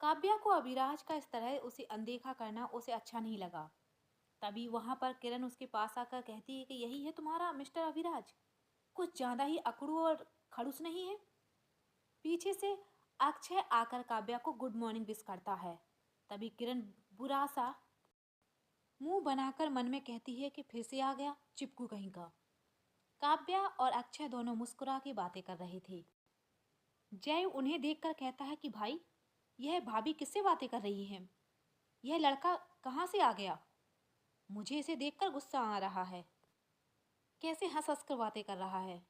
काव्या को अभिराज का इस तरह उसे अनदेखा करना उसे अच्छा नहीं लगा। तभी वहां पर किरण उसके पास आकर कहती है कि यही है तुम्हारा मिस्टर अभिराज, कुछ ज्यादा ही अकड़ू और खड़ूस नहीं है। पीछे से अक्षय आकर काव्या को गुड मॉर्निंग विश करता है। तभी किरण बुरा सा मुंह बनाकर मन में कहती है कि फिर से आ गया चिपकू कहीं का। काव्या और अक्षय दोनों मुस्कुरा के बातें कर रहे थे। जय उन्हें देखकर कहता है कि भाई, यह भाभी किससे बातें कर रही है? यह लड़का कहाँ से आ गया? मुझे इसे देखकर गुस्सा आ रहा है। कैसे हंस हंस कर बातें कर रहा है।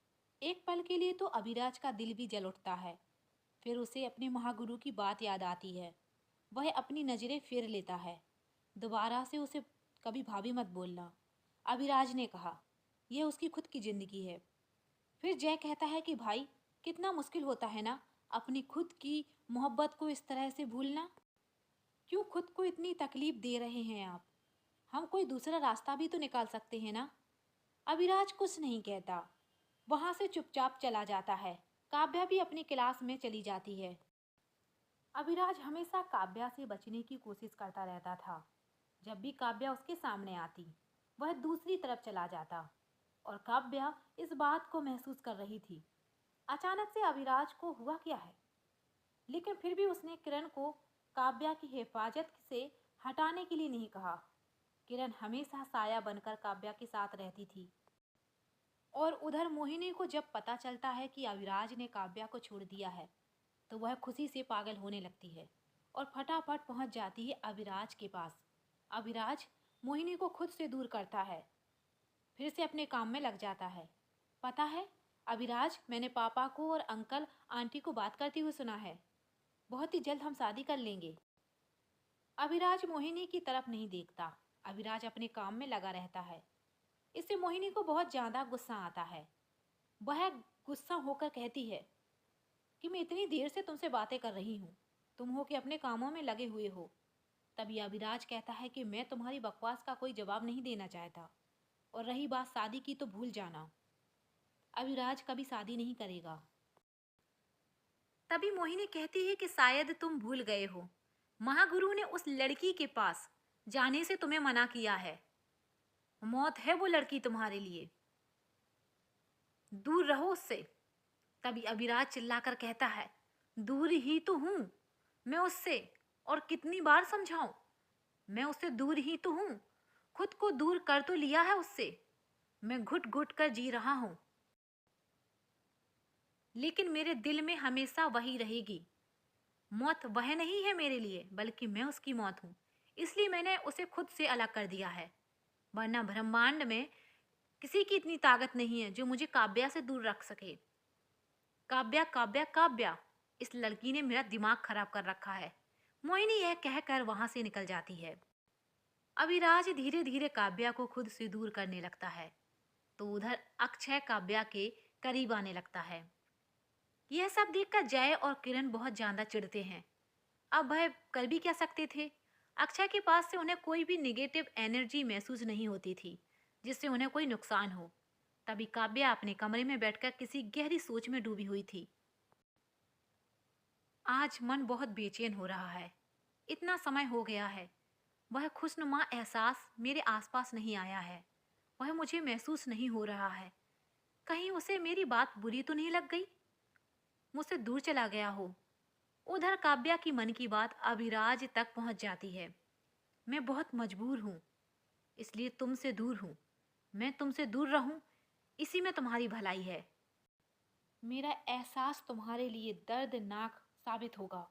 एक पल के लिए तो अभिराज का दिल भी जल उठता है। फिर उसे अपने महागुरु की बात याद आती है। वह अपनी नजरें फेर लेता है। दोबारा से उसे कभी भाभी मत बोलना, अभिराज ने कहा। यह उसकी खुद की जिंदगी है। फिर जय कहता है कि भाई, कितना मुश्किल होता है ना अपनी खुद की मोहब्बत को इस तरह से भूलना। क्यों खुद को इतनी तकलीफ दे रहे हैं आप? हम कोई दूसरा रास्ता भी तो निकाल सकते हैं ना। अभिराज कुछ नहीं कहता, वहां से चुपचाप चला जाता है। काव्या भी अपनी क्लास में चली जाती है। अभिराज हमेशा काव्या से बचने की कोशिश करता रहता था। जब भी काव्या उसके सामने आती, वह दूसरी तरफ चला जाता और काव्या इस बात को महसूस कर रही थी। अचानक से अभिराज को हुआ क्या है, लेकिन फिर भी उसने किरण को काव्या की हिफाजत से हटाने के लिए नहीं कहा। किरण हमेशा साया बनकर काव्या के साथ रहती थी। और उधर मोहिनी को जब पता चलता है कि अविराज ने काव्या को छोड़ दिया है, तो वह खुशी से पागल होने लगती है और फटाफट पहुंच जाती है अविराज के पास। अविराज मोहिनी को खुद से दूर करता है, फिर से अपने काम में लग जाता है। पता है अविराज, मैंने पापा को और अंकल आंटी को बात करते हुए सुना है, बहुत ही जल्द हम शादी कर लेंगे। अविराज मोहिनी की तरफ नहीं देखता। अविराज अपने काम में लगा रहता है। इससे मोहिनी को बहुत ज्यादा गुस्सा आता है। वह गुस्सा होकर कहती है कि मैं इतनी देर से तुमसे बातें कर रही हूँ, तुम हो कि अपने कामों में लगे हुए हो। तभी अविराज कहता है कि मैं तुम्हारी बकवास का कोई जवाब नहीं देना चाहता, और रही बात शादी की तो भूल जाना, अविराज कभी शादी नहीं करेगा। तभी मोहिनी कहती है कि शायद तुम भूल गए हो, महागुरु ने उस लड़की के पास जाने से तुम्हें मना किया है। मौत है वो लड़की तुम्हारे लिए, दूर रहो उससे। तभी अभिराज चिल्लाकर कहता है, दूर ही तो हूं मैं उससे, और कितनी बार समझाऊं, मैं उससे दूर ही तो हूं। खुद को दूर कर तो लिया है उससे, मैं घुट घुट कर जी रहा हूं, लेकिन मेरे दिल में हमेशा वही रहेगी। मौत वह नहीं है मेरे लिए, बल्कि मैं उसकी मौत हूं। इसलिए मैंने उसे खुद से अलग कर दिया है, वरना ब्रह्मांड में किसी की इतनी ताकत नहीं है जो मुझे काव्या से दूर रख सके। काव्या काव्या काव्या, इस लड़की ने मेरा दिमाग खराब कर रखा है। मोहिनी यह कहकर वहां से निकल जाती है। अविराज धीरे धीरे काव्या को खुद से दूर करने लगता है, तो उधर अक्षय काव्या के करीब आने लगता है। यह सब देखकर जय और किरण बहुत ज्यादा चिढ़ते हैं। अब वह कर भी क्या सकते थे। अक्षय के पास से उन्हें कोई भी निगेटिव एनर्जी महसूस नहीं होती थी जिससे उन्हें कोई नुकसान हो। तभी काव्या अपने कमरे में बैठकर किसी गहरी सोच में डूबी हुई थी। आज मन बहुत बेचैन हो रहा है। इतना समय हो गया है, वह खुशनुमा एहसास मेरे आसपास नहीं आया है। वह मुझे महसूस नहीं हो रहा है। कहीं उसे मेरी बात बुरी तो नहीं लग गई, मुझसे दूर चला गया हो। उधर काव्या की मन की बात अभिराज तक पहुंच जाती है। मैं बहुत मजबूर हूँ, इसलिए तुमसे दूर हूँ। मैं तुमसे दूर रहूं, इसी में तुम्हारी भलाई है। मेरा एहसास तुम्हारे लिए दर्दनाक साबित होगा।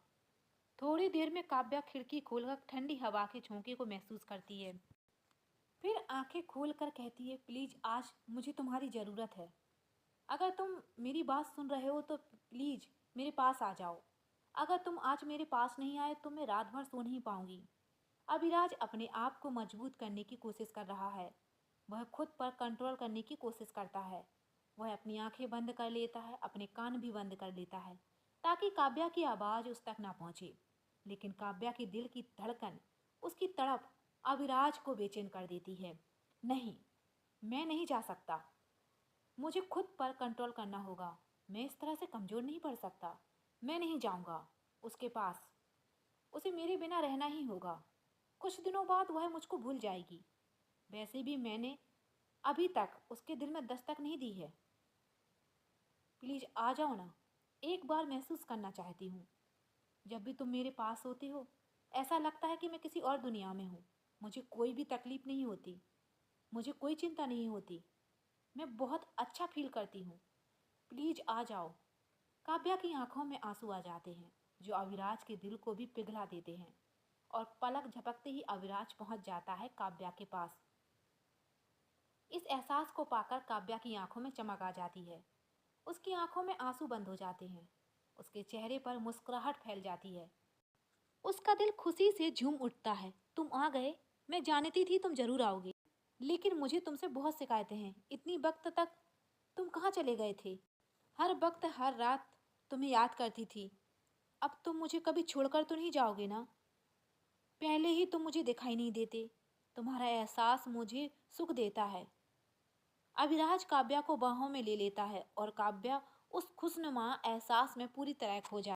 थोड़ी देर में काव्या खिड़की खोलकर ठंडी हवा के झोंके को महसूस करती है। फिर आंखें खोलकर कहती है, प्लीज आज मुझे तुम्हारी जरूरत है। अगर तुम मेरी बात सुन रहे हो तो प्लीज मेरे पास आ जाओ। अगर तुम आज मेरे पास नहीं आए तो मैं रात भर सो नहीं पाऊंगी। अभिराज अपने आप को मजबूत करने की कोशिश कर रहा है। वह खुद पर कंट्रोल करने की कोशिश करता है। वह अपनी आंखें बंद कर लेता है, अपने कान भी बंद कर लेता है, ताकि काव्या की आवाज उस तक ना पहुंचे। लेकिन काव्या के दिल की धड़कन, उसकी तड़प अविराज को बेचैन कर देती है। नहीं, मैं नहीं जा सकता। मुझे खुद पर कंट्रोल करना होगा। मैं इस तरह से कमजोर नहीं पड़ सकता। मैं नहीं जाऊंगा उसके पास। उसे मेरे बिना रहना ही होगा। कुछ दिनों बाद वह मुझको भूल जाएगी। वैसे भी मैंने अभी तक उसके दिल में दस्तक नहीं दी है। प्लीज आ जाओ ना, एक बार महसूस करना चाहती हूँ। जब भी तुम मेरे पास होते हो ऐसा लगता है कि मैं किसी और दुनिया में हूँ। मुझे कोई भी तकलीफ नहीं होती, मुझे कोई चिंता नहीं होती। मैं बहुत अच्छा फील करती हूँ। प्लीज आ जाओ। काव्या की आंखों में आंसू आ जाते हैं जो अविराज के दिल को भी पिघला देते हैं, और पलक झपकते ही अविराज पहुंच जाता है काव्या के पास। इस एहसास को पाकर काव्या की आंखों में चमक आ जाती है। उसकी आंखों में आंसू बंद हो जाते हैं, उसके चेहरे पर मुस्कुराहट फैल जाती है। उसका दिल खुशी से झूम उठता है। तुम आ गए। मैं जानती थी तुम जरूर आओगे, लेकिन मुझे तुमसे बहुत शिकायतें हैं। इतनी वक्त तक तुम कहाँ चले गए थे? हर वक्त हर रात तुम्हें याद करती थी। अब तुम मुझे कभी छोड़कर तो नहीं जाओगे ना? पहले ही तुम मुझे दिखाई नहीं देते। तुम्हारा एहसास मुझे सुख देता है। अभिराज काव्या को बाहों में ले लेता है और काव्या उस खुशनुमा एहसास में पूरी तरह खो जाती है।